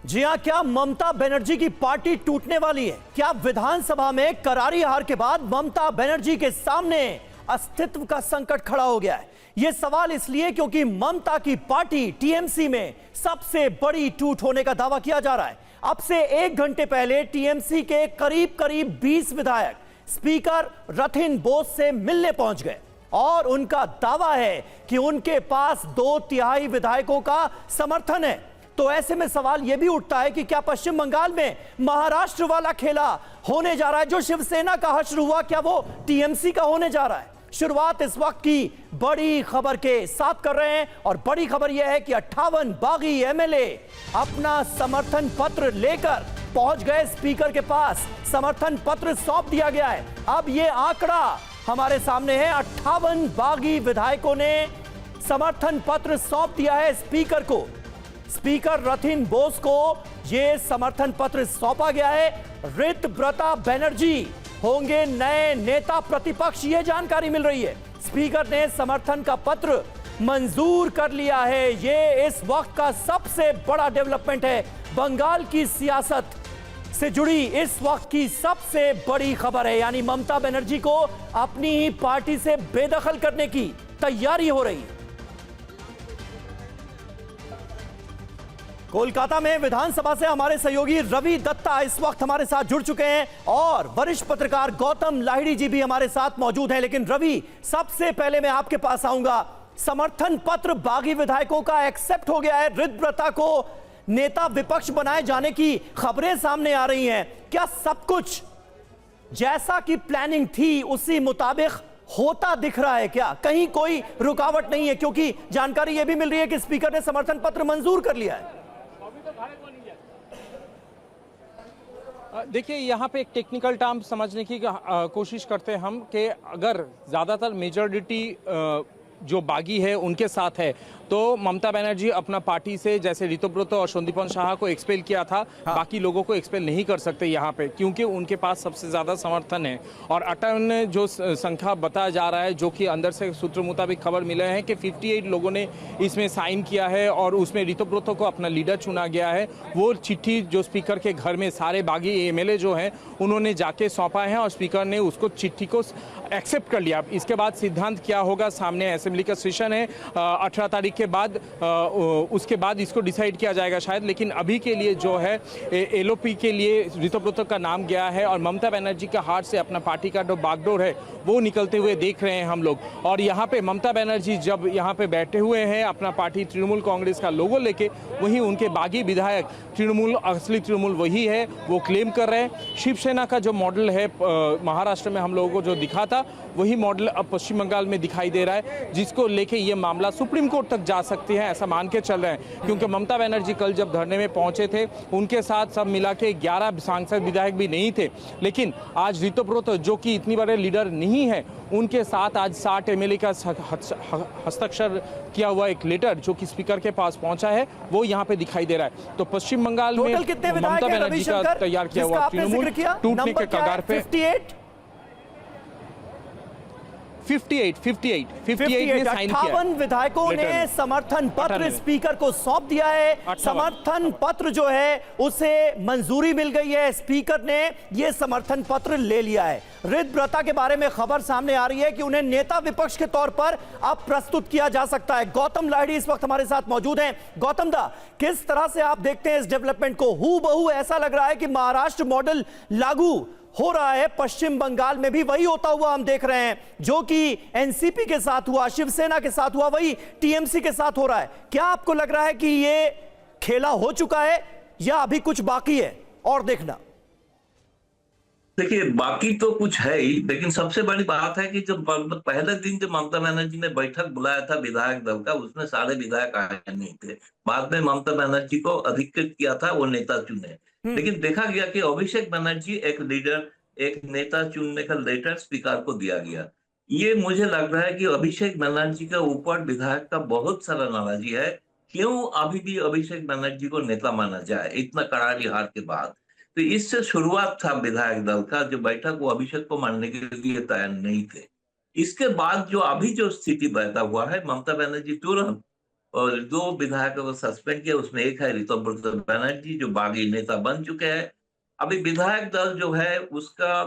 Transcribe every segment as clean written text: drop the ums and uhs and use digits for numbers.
जी हां, क्या ममता बनर्जी की पार्टी टूटने वाली है? क्या विधानसभा में करारी हार के बाद ममता बनर्जी के सामने अस्तित्व का संकट खड़ा हो गया है? यह सवाल इसलिए क्योंकि ममता की पार्टी टीएमसी में सबसे बड़ी टूट होने का दावा किया जा रहा है। अब से 1 घंटे पहले टीएमसी के करीब करीब 20 विधायक स्पीकर रथिन बोस से मिलने पहुंच गए और उनका दावा है कि उनके पास 2/3 विधायकों का समर्थन है। तो ऐसे में सवाल यह भी उठता है कि क्या पश्चिम बंगाल में महाराष्ट्र वाला खेला होने जा रहा है? जो शिवसेना का हश्र हुआ, क्या वो टीएमसी का होने जा रहा है? शुरुआत इस वक्त की बड़ी खबर के साथ कर रहे हैं और बड़ी खबर यह है कि 58 बागी एमएलए अपना समर्थन पत्र लेकर पहुंच गए स्पीकर के पास। समर्थन पत्र सौंप दिया गया है। अब यह आंकड़ा हमारे सामने है। 58 बागी विधायकों ने समर्थन पत्र सौंप दिया है स्पीकर को। स्पीकर रथिन बोस को यह समर्थन पत्र सौंपा गया है। ऋतव्रता बनर्जी होंगे नए नेता प्रतिपक्ष, यह जानकारी मिल रही है। स्पीकर ने समर्थन का पत्र मंजूर कर लिया है। यह इस वक्त का सबसे बड़ा डेवलपमेंट है। बंगाल की सियासत से जुड़ी इस वक्त की सबसे बड़ी खबर है। यानी ममता बनर्जी को अपनी ही पार्टी से बेदखल करने की तैयारी हो रही है। कोलकाता में विधानसभा से हमारे सहयोगी रवि दत्ता इस वक्त हमारे साथ जुड़ चुके हैं और वरिष्ठ पत्रकार गौतम लाहिड़ी जी भी हमारे साथ मौजूद हैं। लेकिन रवि, सबसे पहले मैं आपके पास आऊंगा। समर्थन पत्र बागी विधायकों का एक्सेप्ट हो गया है। ऋतव्रता को नेता विपक्ष बनाए जाने की खबरें सामने आ रही हैं। क्या सब कुछ जैसा कि प्लानिंग थी उसी मुताबिक होता दिख रहा है? क्या कहीं कोई रुकावट नहीं है? क्योंकि जानकारी यह भी मिल रही है कि स्पीकर ने समर्थन पत्र मंजूर कर लिया है। देखिए, यहाँ पे एक टेक्निकल टर्म समझने की कोशिश करते हैं हम कि अगर ज़्यादातर मेजॉरिटी जो बागी है उनके साथ है तो ममता बनर्जी अपना पार्टी से, जैसे ऋतव्रत और संदीपन शाह को एक्सपेल किया था, बाकी लोगों को एक्सपेल नहीं कर सकते यहाँ पे, क्योंकि उनके पास सबसे ज़्यादा समर्थन है। और 58 जो संख्या बताया जा रहा है, जो कि अंदर से सूत्र मुताबिक खबर मिले हैं कि 58 लोगों ने इसमें साइन किया है और उसमें ऋतव्रत को अपना लीडर चुना गया है। वो चिट्ठी जो स्पीकर के घर में सारे बागी एमएलए जो हैं उन्होंने जाके सौंपा है और स्पीकर ने उसको चिट्ठी को एक्सेप्ट कर लिया। इसके बाद सिद्धांत क्या होगा, सामने असेंबली का सेशन है 18 तारीख के बाद, उसके बाद इसको डिसाइड किया जाएगा शायद। लेकिन अभी के लिए जो है एलओपी के लिए ऋतव्रत का नाम गया है और ममता बनर्जी के हाथ से अपना पार्टी का जो बागडोर है वो निकलते हुए देख रहे हैं हम लोग। और यहाँ पे ममता बनर्जी जब यहाँ पे बैठे हुए हैं अपना पार्टी तृणमूल कांग्रेस का लोगो लेके, वहीं उनके बागी विधायक तृणमूल, असली तृणमूल वही है, वो क्लेम कर रहे हैं। शिवसेना का जो मॉडल है महाराष्ट्र में हम लोगों को जो दिखा था, वही मॉडल अब पश्चिम बंगाल में दिखाई दे रहा है, जिसको लेके ये मामला सुप्रीम कोर्ट तक जा सकती है, ऐसा मान के चल रहे हैं। क्योंकि ममता बनर्जी कल जब धरने में पहुंचे थे, उनके साथ सब मिला के 11 सांसद विधायक भी नहीं थे। लेकिन आज ऋतव्रत, जो कि इतनी बड़े लीडर नहीं है, उनके साथ आज 60 एमएलए का हस्ताक्षर किया हुआ एक लेटर जो कि स्पीकर के पास पहुंचा है, वो यहाँ पे दिखाई दे रहा है। तो पश्चिम बंगाल में ममता बनर्जी का तैयार किया हुआ तृणमूल टूटने के कगार पे 58 ने साइन किया। 58 विधायकों ने समर्थन पत्र स्पीकर को सौंप दिया है। समर्थन पत्र जो है उसे मंजूरी मिल गई है। स्पीकर ने यह समर्थन पत्र ले लिया है। ऋतव्रता के बारे में खबर सामने आ रही है कि उन्हें नेता विपक्ष के तौर पर अब प्रस्तुत किया जा सकता है। गौतम लाहिड़ी इस वक्त हमारे साथ मौजूद हैं। गौतम दा, किस तरह से आप देखते हैं इस डेवलपमेंट को? हूबहू ऐसा लग रहा है कि महाराष्ट्र मॉडल लागू हो रहा है, पश्चिम बंगाल में भी वही होता हुआ हम देख रहे हैं। जो कि एनसीपी के साथ हुआ, शिवसेना के साथ हुआ, वही टीएमसी के साथ हो रहा है। क्या आपको लग रहा है कि ये खेला हो चुका है या अभी कुछ बाकी है और देखना? देखिए, बाकी तो कुछ है ही, लेकिन सबसे बड़ी बात है कि जब पहले दिन जब ममता बनर्जी ने बैठक बुलाया था विधायक दल का, उसमें सारे विधायक आए नहीं थे। बाद में ममता बनर्जी को अधिकृत किया था, वो नेता चुने। लेकिन देखा गया कि अभिषेक बनर्जी एक लीडर, एक नेता चुनने का लेटर स्पीकर को दिया गया। ये मुझे लग रहा है कि अभिषेक बनर्जी के ऊपर विधायक का बहुत सारा नाराजगी है। क्यों अभी भी अभिषेक बनर्जी को नेता माना जाए इतना करारी हार के बाद? तो इससे शुरुआत था विधायक दल का जो बैठक, वो अभिषेक को मानने के लिए तैयार नहीं थे। इसके बाद जो अभी जो स्थिति पैदा हुआ है, ममता बनर्जी तुरंत और 2 विधायकों को सस्पेंड किया, उसमें एक है ऋतुव्रत बनर्जी जो बागी नेता बन चुके हैं। अभी विधायक दल जो है उसका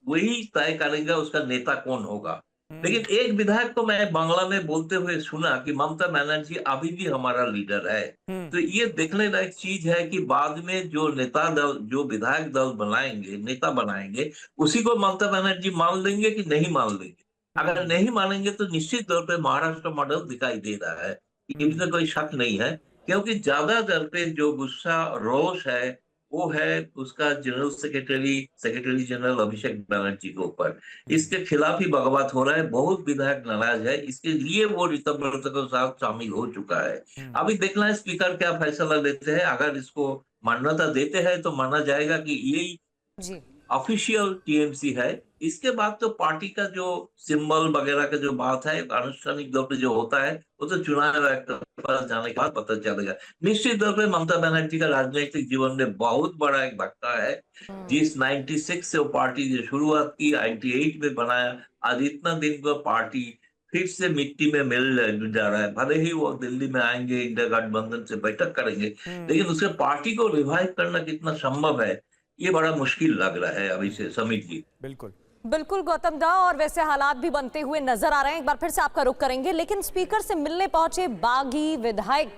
वही तय करेगा उसका नेता कौन होगा। लेकिन एक विधायक को मैं बांग्ला में बोलते हुए सुना कि ममता बनर्जी अभी भी हमारा लीडर है। तो ये देखने लायक चीज है कि बाद में जो नेता दल, जो विधायक दल बनाएंगे, नेता बनाएंगे, उसी को ममता बनर्जी मान लेंगे कि नहीं मान लेंगे। अगर नहीं मानेंगे तो निश्चित तौर पे महाराष्ट्र मॉडल दिखाई दे रहा है, इसमें कोई शक नहीं है। क्योंकि ज्यादातर पे जो गुस्सा रोष है वो है उसका सेक्रेटरी जनरल अभिषेक बनर्जी के ऊपर। इसके खिलाफ ही बगावत हो रहा है, बहुत विधायक नाराज है, इसके लिए वो ऋतुव्रत के साथ शामिल हो चुका है। अभी देखना है स्पीकर क्या फैसला लेते हैं। अगर इसको मान्यता देते हैं तो माना जाएगा कि यही ऑफिशियल टीएमसी है। इसके बाद तो पार्टी का जो सिंबल वगैरह का जो बात है आनुष्ठानिक तौर पे जो होता है वो तो चुनाव आयोग के पास जाने के बाद पता चलेगा। निश्चित तौर पे ममता बनर्जी का राजनीतिक जीवन में बहुत बड़ा एक धक्का है। जिस 96 से वो पार्टी की शुरुआत की, 98 में बनाया, आज इतना दिन को पार्टी फिर से मिट्टी में मिल जा रहा है। भले ही वो दिल्ली में आएंगे, इंडिया गठबंधन से बैठक करेंगे, लेकिन उसके पार्टी को रिवाइव करना कितना संभव है ये बड़ा मुश्किल लग रहा है अभी से। समीर जी बिल्कुल गौतम दा, और वैसे हालात भी बनते हुए नजर आ रहे हैं। एक बार फिर से आपका रुख करेंगे, लेकिन स्पीकर से मिलने पहुंचे बागी विधायक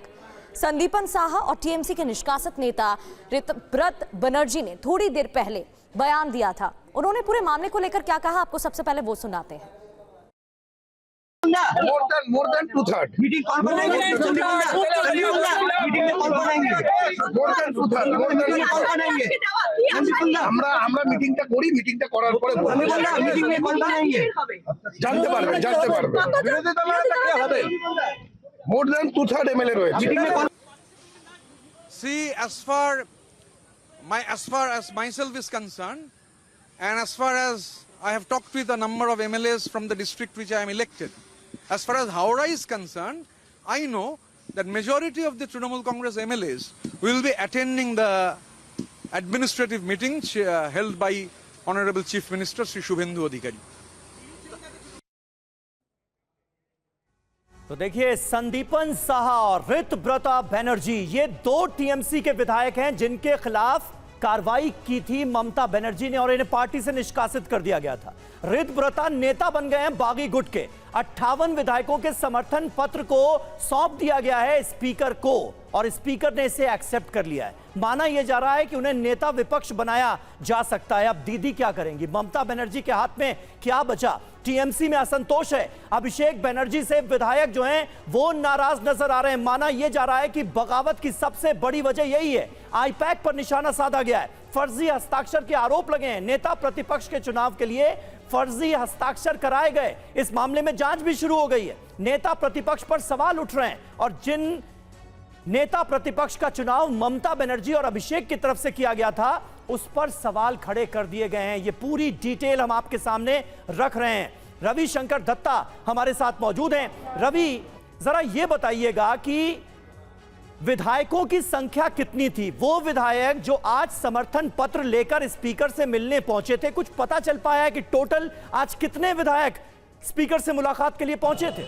संदीपन साहा और टीएमसी के निष्कासित नेता ऋतुव्रत बनर्जी ने थोड़ी देर पहले बयान दिया था। उन्होंने पूरे मामले को लेकर क्या कहा, आपको सबसे पहले वो सुनाते हैं। more than 2/3 मीटिंग कॉल बनाएंगे, मीटिंग में कॉल बनाएंगे, more than 2/3 कॉल बनाएंगे। আমরা মিটিংটা করি, মিটিংটা করার পরে মিটিং में कॉल बनाएंगे, জানতে পারবে বিরোধী দলের কি হবে। more than 2/3 এমএলএ রয়েছে মিটিং में call. See, as far as myself is concerned, and as far as I have talked with a number of MLAs from the district which I am elected, as far as Howrah is concerned, I know that majority of the Trinamool Congress MLAs will be attending the administrative meetings held by Honorable Chief Minister Sri Shubhendu Adhikari. तो देखिए, संदीपन साहा और ऋतुव्रत बनर्जी ये 2 TMC के विधायक हैं जिनके खिलाफ कार्रवाई की थी ममता बनर्जी ने और इन्हें पार्टी से निष्कासित कर दिया गया था। ऋतुव्रत नेता बन गए हैं बागी गुट के। 58 विधायकों के समर्थन पत्र को सौंप दिया गया है स्पीकर को और स्पीकर ने इसे एक्सेप्ट कर लिया है। माना यह जा रहा है कि उन्हें नेता विपक्ष बनाया जा सकता है। अब दीदी क्या करेंगी? ममता बनर्जी के हाथ में क्या बचा? टीएमसी में असंतोष है। अभिषेक बनर्जी से विधायक जो हैं वो नाराज नजर आ रहे हैं। माना यह जा रहा है कि बगावत की सबसे बड़ी वजह यही है, आईपैक पर निशाना साधा गया है, फर्जी हस्ताक्षर के आरोप लगे हैं। नेता प्रतिपक्ष के चुनाव के लिए फर्जी हस्ताक्षर कराए गए। इस मामले में जांच भी शुरू हो गई है। नेता प्रतिपक्ष पर सवाल उठ रहे हैं और जिन नेता प्रतिपक्ष का चुनाव ममता बनर्जी और अभिषेक की तरफ से किया गया था उस पर सवाल खड़े कर दिए गए हैं। ये पूरी डिटेल हम आपके सामने रख रहे हैं। रवि शंकर दत्ता हमारे साथ मौजूद हैं। रवि, जरा ये बताइएगा कि विधायकों की संख्या कितनी थी? वो विधायक जो आज समर्थन पत्र लेकर स्पीकर से मिलने पहुंचे थे, कुछ पता चल पाया है कि टोटल आज कितने विधायक स्पीकर से मुलाकात के लिए पहुंचे थे?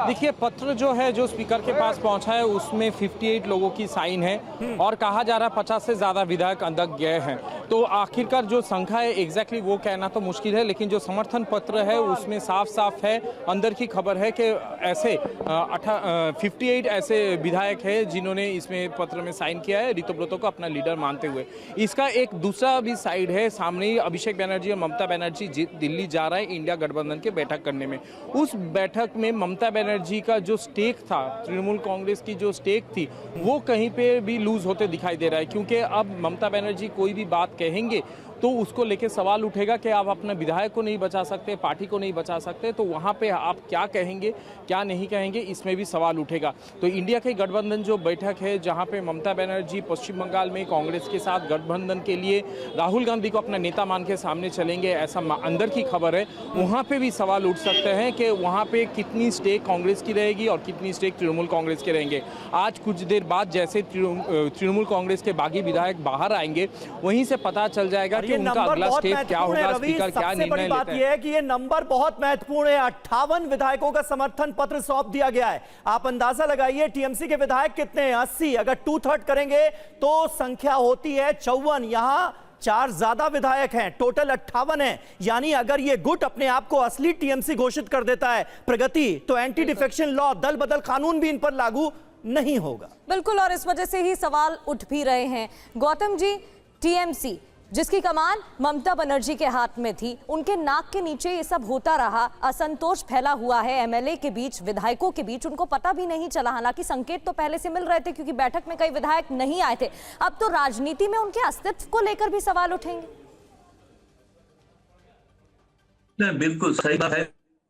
देखिए, पत्र जो है जो स्पीकर के पास पहुंचा है उसमें 58 लोगों की साइन है और कहा जा रहा है 50 से ज्यादा विधायक अंदर गए हैं। तो आखिरकार जो संख्या है एग्जैक्टली वो कहना तो मुश्किल है, लेकिन जो समर्थन पत्र है उसमें साफ साफ है, अंदर की खबर है कि ऐसे 58 ऐसे विधायक है जिन्होंने इसमें पत्र में साइन किया है ऋतुव्रत को अपना लीडर मानते हुए। इसका एक दूसरा भी साइड है, सामने ही अभिषेक बनर्जी और ममता बनर्जी दिल्ली जा रहे हैं इंडिया गठबंधन के बैठक करने में। उस बैठक में ममता बनर्जी का जो स्टेक था, तृणमूल कांग्रेस की जो स्टेक थी, वो कहीं पे भी लूज होते दिखाई दे रहा है, क्योंकि अब ममता बनर्जी कोई भी बात कहेंगे तो उसको लेके सवाल उठेगा कि आप अपने विधायक को नहीं बचा सकते, पार्टी को नहीं बचा सकते, तो वहाँ पे आप क्या कहेंगे क्या नहीं कहेंगे, इसमें भी सवाल उठेगा। तो इंडिया के गठबंधन जो बैठक है जहाँ पे ममता बनर्जी पश्चिम बंगाल में कांग्रेस के साथ गठबंधन के लिए राहुल गांधी को अपना नेता मान के सामने चलेंगे, ऐसा अंदर की खबर है। वहाँ पे भी सवाल उठ सकते हैं कि वहाँ पे कितनी स्टेक कांग्रेस की रहेगी और कितनी स्टेक तृणमूल कांग्रेस के रहेंगे। आज कुछ देर बाद जैसे तृणमूल कांग्रेस के बागी विधायक बाहर आएंगे वहीं से पता चल जाएगा कि ये उनका नंबर अगला बहुत स्टेप क्या महत्वपूर्ण है होगा, रवि। स्पीकर क्या सबसे बड़ी निर्णय बात लेते यह हैं। है कि ये नंबर बहुत महत्वपूर्ण है। 58 विधायकों का समर्थन पत्र सौंप दिया गया है। आप अंदाजा लगाइए टीएमसी के विधायक कितने हैं? 80। अगर 2/3 करेंगे तो संख्या होती है 54। यहां 4 ज्यादा विधायक हैं, टोटल 58 हैं। यानी अगर ये गुट अपने आप को असली टीएमसी घोषित कर देता है प्रगति, तो एंटी डिफेक्शन लॉ, दल बदल कानून भी इन पर लागू नहीं होगा। बिल्कुल, और इस वजह से ही सवाल उठ भी रहे हैं। गौतम जी, टीएमसी जिसकी कमान ममता बनर्जी के हाथ में थी, उनके नाक के नीचे ये सब होता रहा, असंतोष फैला हुआ है एमएलए के बीच, विधायकों के बीच, उनको पता भी नहीं चला। हालांकि संकेत तो पहले से मिल रहे थे क्योंकि बैठक में कई विधायक नहीं आए थे। अब तो राजनीति में उनके अस्तित्व को लेकर भी सवाल उठेंगे। नहीं, बिल्कुल सही बात है,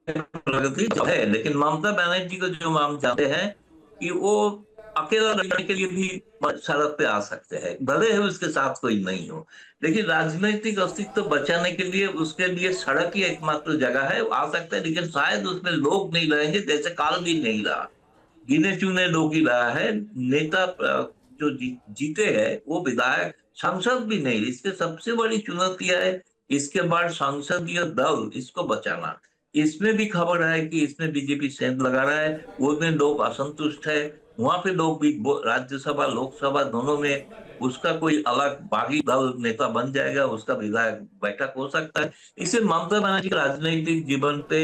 प्रगति जो है, लेकिन ममता बनर्जी को जो हम जानते हैं कि वो अकेला लड़ने के लिए भी सड़क पे आ सकते हैं, भले ही उसके साथ कोई नहीं हो, लेकिन राजनीतिक अस्तित्व बचाने के लिए उसके लिए सड़क ही एकमात्र जगह है। आ सकते हैं, लेकिन शायद उसमें लोग नहीं रहेंगे, जैसे काल भी नहीं रहा, गिने चुने लोग ही रहा है। नेता जो जीते हैं वो विधायक, सांसद भी नहीं। इसके सबसे बड़ी चुनौती है इसके बाद संसदीय दल, इसको बचाना। इसमें भी खबर है कि इसमें बीजेपी सेंध लगा रहा है, वो में लोग असंतुष्ट है, वहां पे लोग भी राज्यसभा लोकसभा दोनों में उसका कोई अलग बागी दल नेता बन जाएगा, उसका विधायक बैठक हो सकता है। इसे ममता बनर्जी के राजनीतिक जीवन पे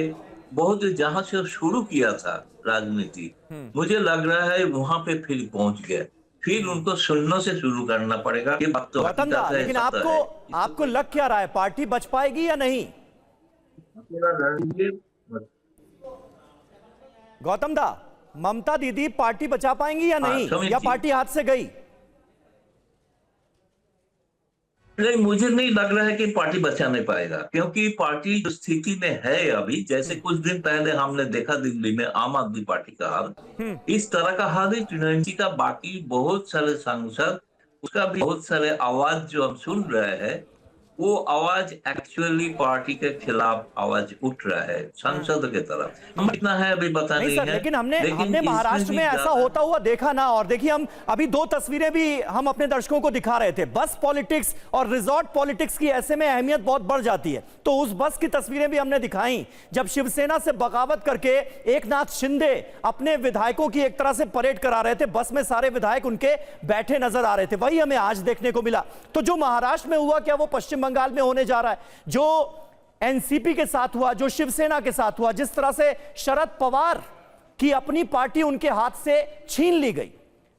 बहुत, जहां से शुरू किया था राजनीति, मुझे लग रहा है वहां पे फिर पहुंच गए। फिर उनको शून्य से शुरू करना पड़ेगा। ये बात तो गौतम दा, लेकिन आपको लग क्या रहा है, पार्टी बच पाएगी या नहीं? गौतम दा, ममता दीदी पार्टी बचा पाएंगी या नहीं, या पार्टी हाथ से गई? नहीं, मुझे नहीं लग रहा है कि पार्टी बचा नहीं पाएगा, क्योंकि पार्टी जो स्थिति में है अभी, जैसे कुछ दिन पहले हमने देखा दिल्ली में आम आदमी पार्टी का हाल, इस तरह का हाल ही टीएमसी का। बाकी बहुत सारे सांसद, उसका भी बहुत सारे आवाज जो हम सुन रहे हैं, वो आवाज एक्चुअली पार्टी के खिलाफ आवाज उठ रहा है सांसद के तरफ। हम इतना है अभी बता नहीं सर, है, लेकिन हमने महाराष्ट्र में ऐसा होता हुआ देखा ना। और देखिए, हम अभी 2 तस्वीरें भी हम अपने दर्शकों को दिखा रहे थे। बस पॉलिटिक्स और रिजॉर्ट पॉलिटिक्स की ऐसे में अहमियत बहुत बढ़ जाती है। तो उस बस की तस्वीरें भी हमने दिखाई जब शिवसेना से बगावत करके एकनाथ शिंदे अपने विधायकों की एक तरह से परेड करा रहे थे। बस में सारे विधायक उनके बैठे नजर आ रहे थे। वही हमें आज देखने को मिला। तो जो महाराष्ट्र में हुआ, क्या वो पश्चिम बंगाल में होने जा रहा है? जो एनसीपी के साथ हुआ, जो शिवसेना के साथ हुआ, जिस तरह से शरद पवार की अपनी पार्टी उनके हाथ से छीन ली गई,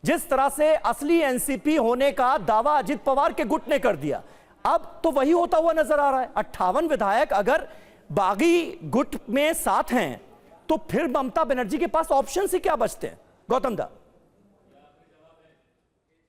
जिस तरह से असली एनसीपी होने का दावा अजित पवार के गुट ने कर दिया, अब तो वही होता हुआ नजर आ रहा है। 58 विधायक अगर बागी गुट में साथ हैं, तो फिर ममता बनर्जी के पास ऑप्शन ही क्या बचते हैं? गौतम दा,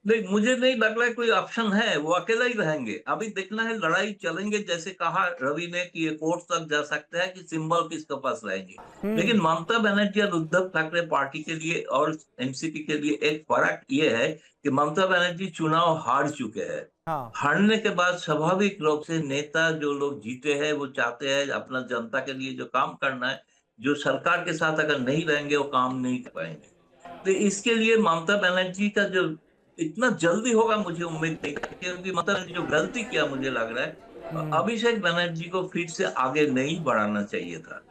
नहीं, मुझे नहीं लग रहा है कोई ऑप्शन है, वो अकेला ही रहेंगे। अभी देखना है, लड़ाई चलेंगे, जैसे कहा रवि ने कि ये कोर्ट तक जा सकता है कि सिंबल किसके पास रहेंगे। लेकिन ममता बनर्जी और उद्धव ठाकरे पार्टी के लिए और एनसीपी के लिए एक फर्क ये है कि ममता बनर्जी चुनाव हार चुके हैं। हारने के बाद स्वाभाविक रूप से नेता जो लोग जीते हैं वो चाहते हैं अपना जनता के लिए जो काम करना है, जो सरकार के साथ अगर नहीं रहेंगे वो काम नहीं कर पाएंगे। तो इसके लिए ममता बनर्जी का जो इतना जल्दी होगा मुझे उम्मीद नहीं, क्योंकि मतलब जो गलती किया मुझे लग रहा है, अभिषेक बनर्जी को फिर से आगे नहीं बढ़ाना चाहिए था।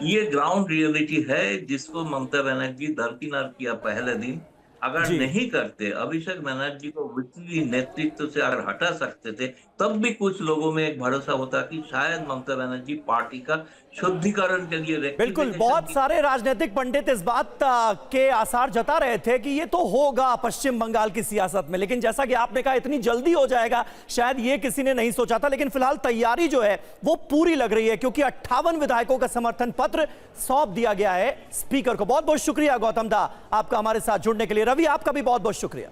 ये ग्राउंड रियलिटी है जिसको ममता बनर्जी दरकिनार किया पहले दिन। अगर नहीं करते, अभिषेक बनर्जी को वित्तीय नेतृत्व से अगर हटा सकते थे, तब भी कुछ लोगों में एक भरोसा होता कि शायद ममता बनर्जी पार्टी का शुद्धिकरण के लिए। बिल्कुल, बहुत सारे राजनीतिक पंडित इस बात के आसार जता रहे थे कि ये तो होगा पश्चिम बंगाल की सियासत में, लेकिन जैसा कि आपने कहा इतनी जल्दी हो जाएगा, शायद ये किसी ने नहीं सोचा था। लेकिन फिलहाल तैयारी जो है वो पूरी लग रही है, क्योंकि 58 विधायकों का समर्थन पत्र सौंप दिया गया है स्पीकर को। बहुत बहुत शुक्रिया गौतम दा आपका हमारे साथ जुड़ने के लिए। रवि, आपका भी बहुत बहुत शुक्रिया।